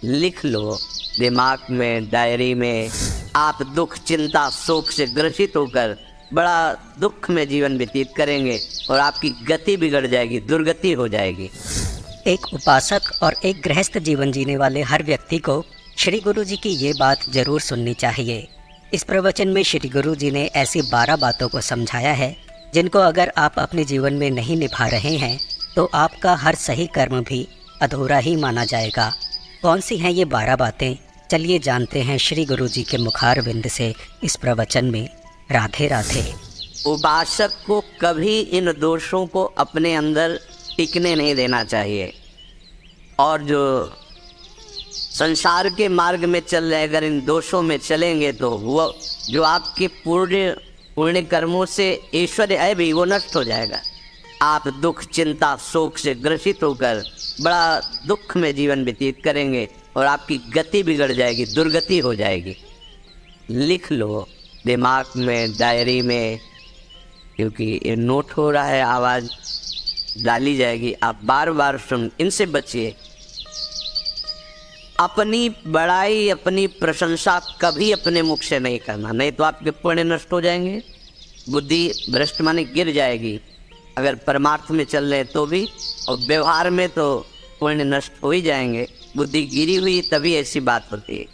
लिख लो दिमाग में, डायरी में। आप दुख, चिंता, शोक से ग्रसित होकर बड़ा दुख में जीवन व्यतीत करेंगे और आपकी गति बिगड़ जाएगी, दुर्गति हो जाएगी। एक उपासक और एक गृहस्थ जीवन जीने वाले हर व्यक्ति को श्री गुरु जी की ये बात जरूर सुननी चाहिए। इस प्रवचन में श्री गुरु जी ने ऐसी 12 बातों को समझाया है जिनको अगर आप अपने जीवन में नहीं निभा रहे हैं तो आपका हर सही कर्म भी अधूरा ही माना जाएगा। कौन सी हैं ये 12 बातें, चलिए जानते हैं श्री गुरु जी के मुखारविंद से इस प्रवचन में। राधे राधे। उपासक को कभी इन दोषों को अपने अंदर टिकने नहीं देना चाहिए, और जो संसार के मार्ग में चल रहे अगर इन दोषों में चलेंगे तो वो जो आपके पुण्य कर्मों से ऐश्वर्य है भी वो नष्ट हो जाएगा। आप दुख, चिंता, शोक से ग्रसित होकर बड़ा दुख में जीवन व्यतीत करेंगे और आपकी गति बिगड़ जाएगी, दुर्गति हो जाएगी। लिख लो दिमाग में, डायरी में, क्योंकि ये नोट हो रहा है, आवाज़ डाली जाएगी, आप बार बार सुन, इनसे बचिए। अपनी बड़ाई, अपनी प्रशंसा कभी अपने मुख से नहीं करना, नहीं तो आपके पुण्य नष्ट हो जाएंगे, बुद्धि भ्रष्ट माने गिर जाएगी। अगर परमार्थ में चल रहे तो भी, और व्यवहार में तो पुण्य नष्ट हो ही जाएंगे। बुद्धि गिरी हुई तभी ऐसी बात होती है।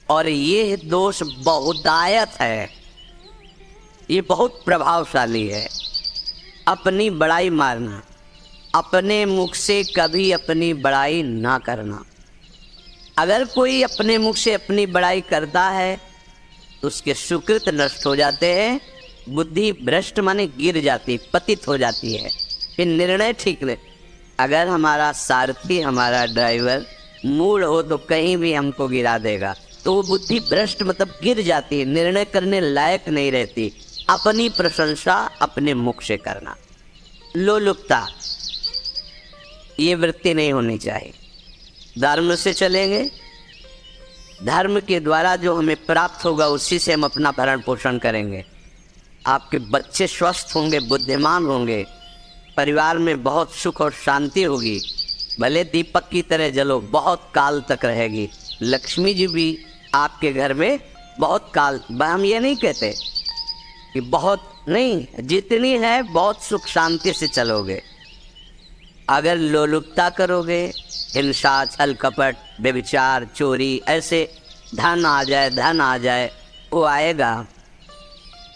और ये दोष बहुतायत है, ये बहुत प्रभावशाली है। अपनी बड़ाई मारना, अपने मुख से कभी अपनी बड़ाई ना करना। अगर कोई अपने मुख से अपनी बड़ाई करता है तो उसके सुकृत नष्ट हो जाते हैं, बुद्धि भ्रष्ट माने गिर जाती, पतित हो जाती है, फिर निर्णय ठीक नहीं। अगर हमारा सारथी, हमारा ड्राइवर मूड हो तो कहीं भी हमको गिरा देगा, तो वो बुद्धि भ्रष्ट मतलब गिर जाती है, निर्णय करने लायक नहीं रहती। अपनी प्रशंसा अपने मुख से करना, लोलुपता, ये वृत्ति नहीं होनी चाहिए। धर्म से चलेंगे, धर्म के द्वारा जो हमें प्राप्त होगा उसी से हम अपना भरण पोषण करेंगे। आपके बच्चे स्वस्थ होंगे, बुद्धिमान होंगे, परिवार में बहुत सुख और शांति होगी, भले दीपक की तरह जलो, बहुत काल तक रहेगी। लक्ष्मी जी भी आपके घर में बहुत काल, हम ये नहीं कहते कि बहुत नहीं, जितनी है बहुत सुख शांति से चलोगे। अगर लोलुपता करोगे, हिंसा, छल कपट, व्यभिचार, चोरी, ऐसे धन आ जाए, वो आएगा,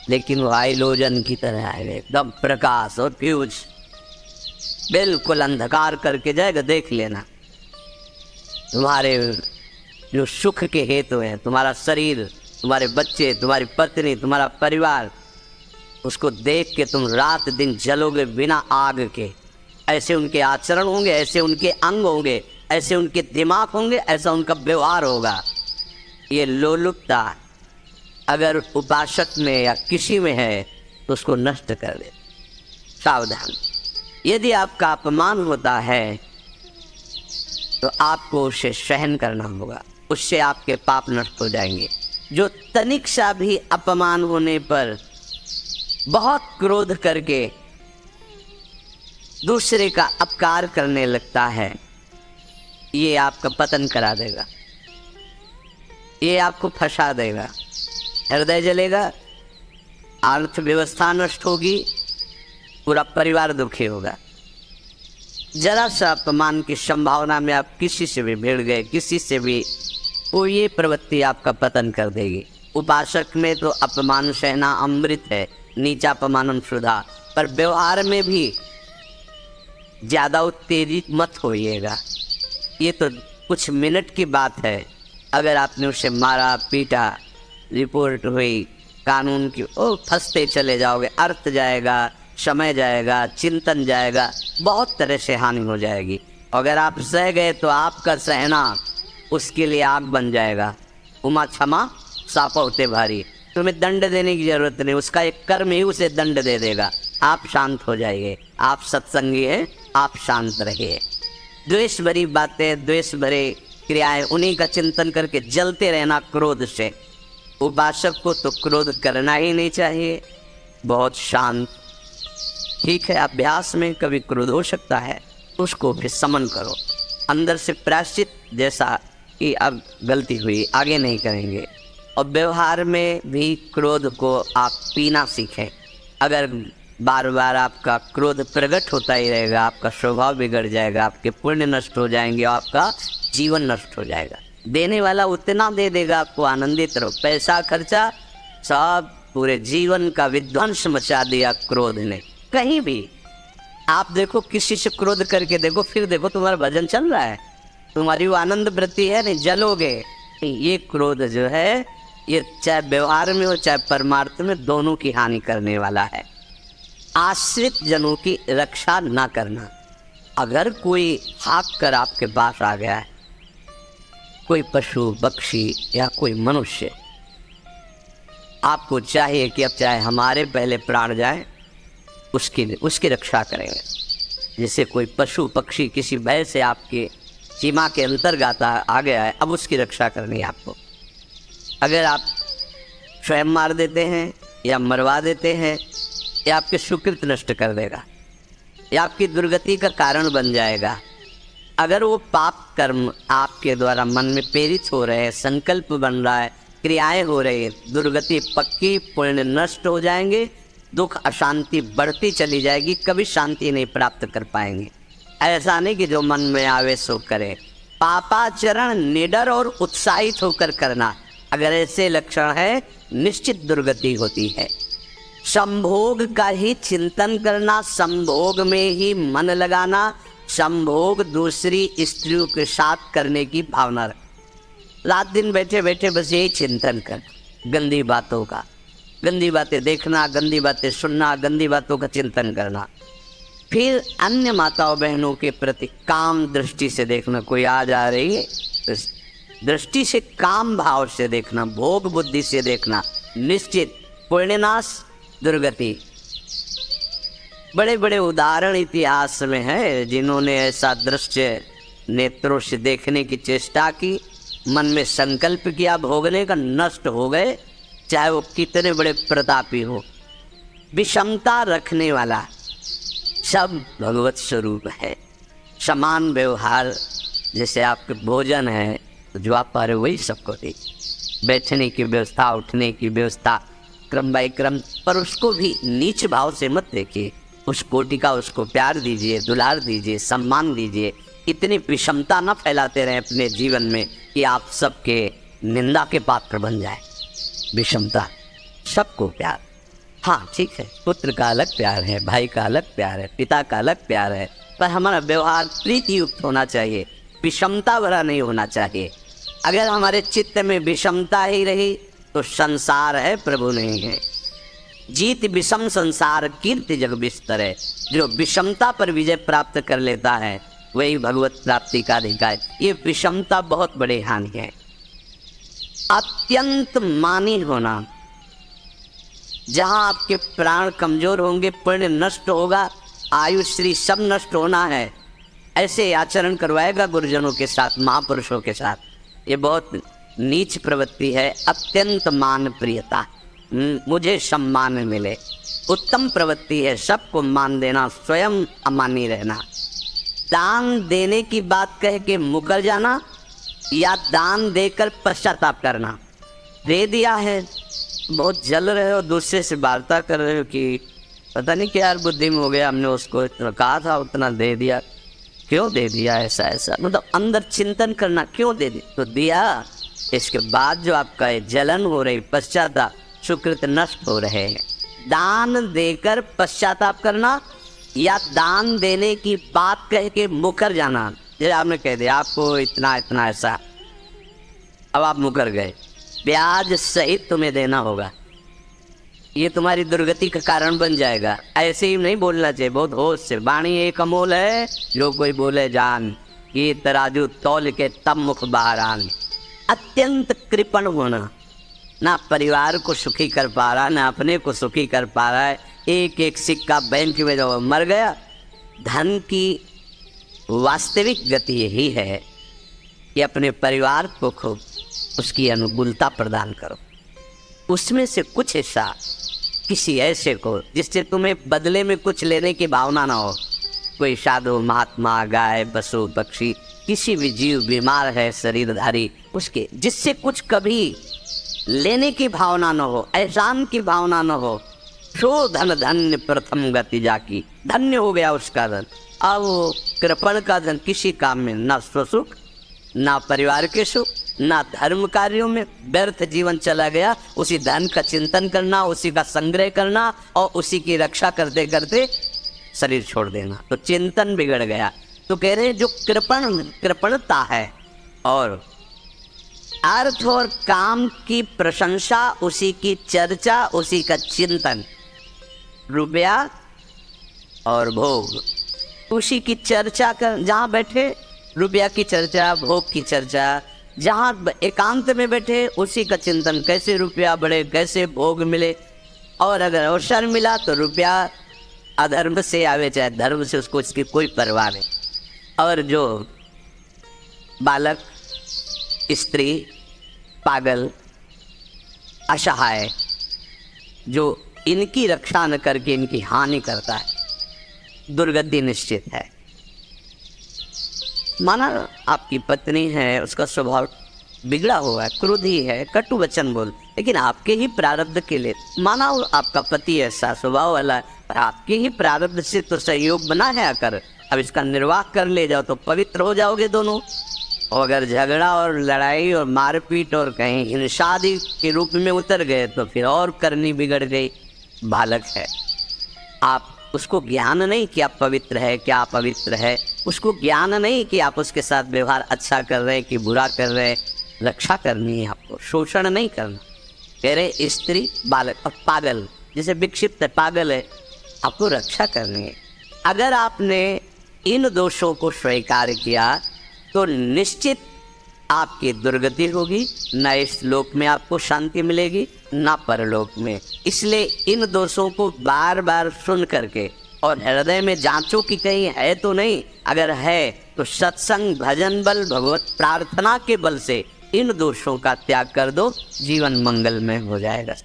लेकिन वो हाइलोजन की तरह आएगा, एकदम प्रकाश और फ्यूज, बिल्कुल अंधकार करके जाएगा। देख लेना, तुम्हारे जो सुख के हेतु हैं, तुम्हारा शरीर, तुम्हारे बच्चे, तुम्हारी पत्नी, तुम्हारा परिवार, उसको देख के तुम रात दिन जलोगे बिना आग के। ऐसे उनके आचरण होंगे, ऐसे उनके अंग होंगे, ऐसे उनके दिमाग होंगे, ऐसा उनका व्यवहार होगा। ये लोलुपता अगर उपासक में या किसी में है तो उसको नष्ट कर दे। सावधान, यदि आपका अपमान होता है तो आपको उसे सहन करना होगा, उससे आपके पाप नष्ट हो जाएंगे। जो तनिक सा भी अपमान होने पर बहुत क्रोध करके दूसरे का अपकार करने लगता है, ये आपका पतन करा देगा, ये आपको फंसा देगा, हृदय जलेगा, अर्थव्यवस्था नष्ट होगी, पूरा परिवार दुखी होगा। जरा सा अपमान की संभावना में आप किसी से भी भिड़ गए, किसी से भी, वो ये प्रवृत्ति आपका पतन कर देगी। उपासक में तो अपमान सहना अमृत है, नीचा अपमानम सुधा, पर व्यवहार में भी ज़्यादा उत्तेजित मत होइएगा। ये तो कुछ मिनट की बात है, अगर आपने उसे मारा, पीटा, रिपोर्ट हुई कानून की, ओ फंसते चले जाओगे, अर्थ जाएगा, समय जाएगा, चिंतन जाएगा, बहुत तरह से हानि हो जाएगी। अगर आप सह गए तो आपका सहना उसके लिए आग बन जाएगा। उमा क्षमा सापा होते भारी, तुम्हें दंड देने की जरूरत नहीं, उसका एक कर्म ही उसे दंड दे देगा। आप शांत हो जाइए, आप सत्संगी हैं, आप शांत रहिए। द्वेष भरी बातें, द्वेष भरे क्रियाएं, उन्हीं का चिंतन करके जलते रहना क्रोध से। उपासक को तो क्रोध करना ही नहीं चाहिए, बहुत शांत। ठीक है, अभ्यास में कभी क्रोध हो सकता है, उसको भी समन करो, अंदर से प्रायश्चित जैसा कि अब गलती हुई, आगे नहीं करेंगे। और व्यवहार में भी क्रोध को आप पीना सीखें। अगर बार बार आपका क्रोध प्रकट होता ही रहेगा, आपका स्वभाव बिगड़ जाएगा, आपके पुण्य नष्ट हो जाएंगे, आपका जीवन नष्ट हो जाएगा। देने वाला उतना दे देगा, आपको आनंदित रहो। पैसा खर्चा सब पूरे जीवन का विध्वंस मचा दिया क्रोध ने। कहीं भी आप देखो, किसी से क्रोध करके देखो, फिर देखो तुम्हारा भजन चल रहा है, तुम्हारी वो आनंद वृत्ति है, नहीं जलोगे। ये क्रोध जो है, ये चाहे व्यवहार में हो चाहे परमार्थ में, दोनों की हानि करने वाला है। आश्रित जनों की रक्षा ना करना। अगर कोई हाँक कर आपके पास आ गया है, कोई पशु पक्षी या कोई मनुष्य, आपको चाहिए कि अब चाहे हमारे पहले प्राण जाए, उसकी रक्षा करेंगे। जैसे कोई पशु पक्षी किसी भय से आपके सीमा के अंतर्गत आ गया है, अब उसकी रक्षा करनी है आपको। अगर आप स्वयं मार देते हैं या मरवा देते हैं, या आपके सुकृत नष्ट कर देगा, या आपकी दुर्गति का कारण बन जाएगा। अगर वो पाप कर्म आपके द्वारा मन में प्रेरित हो रहे हैं, संकल्प बन रहा है, क्रियाएं हो रही है, दुर्गति पक्की, पुण्य नष्ट हो जाएंगे, दुख अशांति बढ़ती चली जाएगी, कभी शांति नहीं प्राप्त कर पाएंगे। ऐसा नहीं कि जो मन में आवे सो करे। पापाचरण निडर और उत्साहित होकर करना, अगर ऐसे लक्षण है, निश्चित दुर्गति होती है। संभोग का ही चिंतन करना, संभोग में ही मन लगाना, संभोग दूसरी स्त्रियों के साथ करने की भावना रख। रात दिन बैठे बैठे बस यही चिंतन कर, गंदी बातों का, गंदी बातें देखना, गंदी बातें सुनना, गंदी बातों का चिंतन करना। फिर अन्य माताओं बहनों के प्रति काम दृष्टि से देखना। कोई आ जा रही है तो दृष्टि से, काम भाव से देखना, भोग बुद्धि से देखना, निश्चित पुण्यनाश, दुर्गति। बड़े बड़े उदाहरण इतिहास में है, जिन्होंने ऐसा दृश्य नेत्रों से देखने की चेष्टा की, मन में संकल्प किया भोगने का, नष्ट हो गए, चाहे वो कितने बड़े प्रतापी हो। विषमता रखने वाला सब भगवत स्वरूप है। समान व्यवहार, जैसे आपके भोजन है तो जो आप पा रहे वही सबको दे, बैठने की व्यवस्था, उठने की व्यवस्था, क्रम बाई क्रम, पर उसको भी नीच भाव से मत देखिए। उस कोटि का उसको प्यार दीजिए, दुलार दीजिए, सम्मान दीजिए। इतनी विषमता न फैलाते रहें अपने जीवन में कि आप सबके निंदा के पात्र बन जाए। विषमता, सबको प्यार। हाँ ठीक है, पुत्र का अलग प्यार है, भाई का अलग प्यार है, पिता का अलग प्यार है, पर हमारा व्यवहार प्रीति युक्त होना चाहिए, विषमता भरा नहीं होना चाहिए। अगर हमारे चित्त में विषमता ही रही तो संसार है, प्रभु नहीं है। जीत विषम संसार कीर्ति जग बिस्तर है। जो विषमता पर विजय प्राप्त कर लेता है वही भगवत प्राप्ति का अधिकारी। ये विषमता बहुत बड़ी हानि है। अत्यंत मानी होना, जहां आपके प्राण कमजोर होंगे, पुण्य नष्ट होगा, आयुश्री सब नष्ट होना है, ऐसे आचरण करवाएगा गुरुजनों के साथ, महापुरुषों के साथ। ये बहुत नीच प्रवृत्ति है। अत्यंत मान प्रियता, मुझे सम्मान मिले, उत्तम प्रवृत्ति है। सबको मान देना, स्वयं अमानी रहना। दान देने की बात कह के मुकर जाना या दान देकर पश्चाताप करना। दे दिया है, बहुत जल रहे हो, दूसरे से वार्ता कर रहे हो कि पता नहीं क्या यार बुद्धि में हो गया, हमने उसको इतना कहा था, उतना दे दिया, क्यों दे दिया, ऐसा ऐसा, मतलब अंदर चिंतन करना, क्यों दे दिया तो दिया। इसके बाद जो आपका जलन हो रही, पश्चाताप, सुकृत नष्ट हो रहे हैं। दान देकर पश्चाताप करना या दान देने की बात कह के मुकर जाना। जैसे आपने कह दिया आपको इतना इतना ऐसा, अब आप मुकर गए, ब्याज सहित तुम्हें देना होगा, ये तुम्हारी दुर्गति का कारण बन जाएगा। ऐसे ही नहीं बोलना चाहिए, बहुत होश से। वाणी एक अमोल है, जो कोई बोले जान, ये तराजू तौल के तब मुख बाहर आन। अत्यंत कृपण होना, ना परिवार को सुखी कर पा रहा, ना अपने को सुखी कर पा रहा है। एक एक सिक्का बैंक में जो मर गया। धन की वास्तविक गति यही है कि अपने परिवार को खूब उसकी अनुकूलता प्रदान करो, उसमें से कुछ हिस्सा किसी ऐसे को जिससे तुम्हें बदले में कुछ लेने की भावना ना हो। कोई साधु महात्मा, गाय, पशु पक्षी, किसी भी जीव बीमार है शरीरधारी, उसके जिससे कुछ कभी लेने की भावना न हो, एहसान की भावना न हो, सो धन धन्य प्रथम गति जाकी, धन्य हो गया उसका धन। अब वो कृपण का धन किसी काम में, ना स्वसुख, ना परिवार के सुख, ना धर्म कार्यों में, व्यर्थ जीवन चला गया। उसी धन का चिंतन करना, उसी का संग्रह करना और उसी की रक्षा करते करते शरीर छोड़ देना, तो चिंतन बिगड़ गया। तो कह रहे हैं जो कृपणता है और अर्थ और काम की प्रशंसा, उसी की चर्चा, उसी का चिंतन, रुपया और भोग, उसी की चर्चा कर, जहाँ बैठे रुपया की चर्चा, भोग की चर्चा, जहाँ एकांत में बैठे उसी का चिंतन, कैसे रुपया बढ़े, कैसे भोग मिले। और अगर अवसर मिला तो रुपया अधर्म से आवे चाहे धर्म से, उसको इसकी कोई परवाह नहीं। और जो बालक, स्त्री, पागल, असहाय, जो इनकी रक्षा न करके इनकी हानि करता है, दुर्गति निश्चित है। माना आपकी पत्नी है, उसका स्वभाव बिगड़ा हुआ है, क्रोधी है, कटु वचन बोल, लेकिन आपके ही प्रारब्ध के लिए, माना आपका पति ऐसा स्वभाव वाला है, पर आपके ही प्रारब्ध से तो सहयोग बना है आकर, अब इसका निर्वाह कर ले जाओ तो पवित्र हो जाओगे दोनों। और अगर झगड़ा और लड़ाई और मारपीट और कहीं हिंसा आदि के रूप में उतर गए तो फिर और करनी बिगड़ गई। बालक है, आप उसको ज्ञान नहीं कि आप पवित्र है, क्या आप पवित्र है, उसको ज्ञान नहीं कि आप उसके साथ व्यवहार अच्छा कर रहे हैं कि बुरा कर रहे हैं। रक्षा करनी है आपको, शोषण नहीं करना। कह रहे स्त्री, बालक और पागल, जैसे विक्षिप्त है, पागल है, आपको रक्षा करनी है। अगर आपने इन दोषों को स्वीकार किया तो निश्चित आपकी दुर्गति होगी, न इस लोक में आपको शांति मिलेगी न परलोक में। इसलिए इन दोषों को बार बार सुन करके और हृदय में जांचो कि कहीं है तो नहीं, अगर है तो सत्संग, भजन बल, भगवत प्रार्थना के बल से इन दोषों का त्याग कर दो, जीवन मंगलमय हो जाएगा।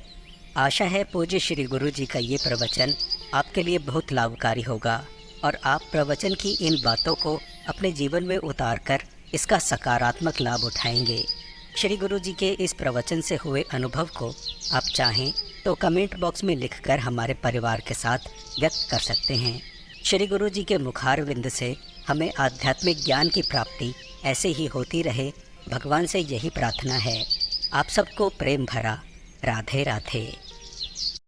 आशा है पूज्य श्री गुरु जी का ये प्रवचन आपके लिए बहुत लाभकारी होगा और आप प्रवचन की इन बातों को अपने जीवन में उतारकर इसका सकारात्मक लाभ उठाएंगे। श्री गुरु जी के इस प्रवचन से हुए अनुभव को आप चाहें तो कमेंट बॉक्स में लिखकर हमारे परिवार के साथ व्यक्त कर सकते हैं। श्री गुरु जी के मुखारविंद से हमें आध्यात्मिक ज्ञान की प्राप्ति ऐसे ही होती रहे, भगवान से यही प्रार्थना है। आप सबको प्रेम भरा राधे राधे।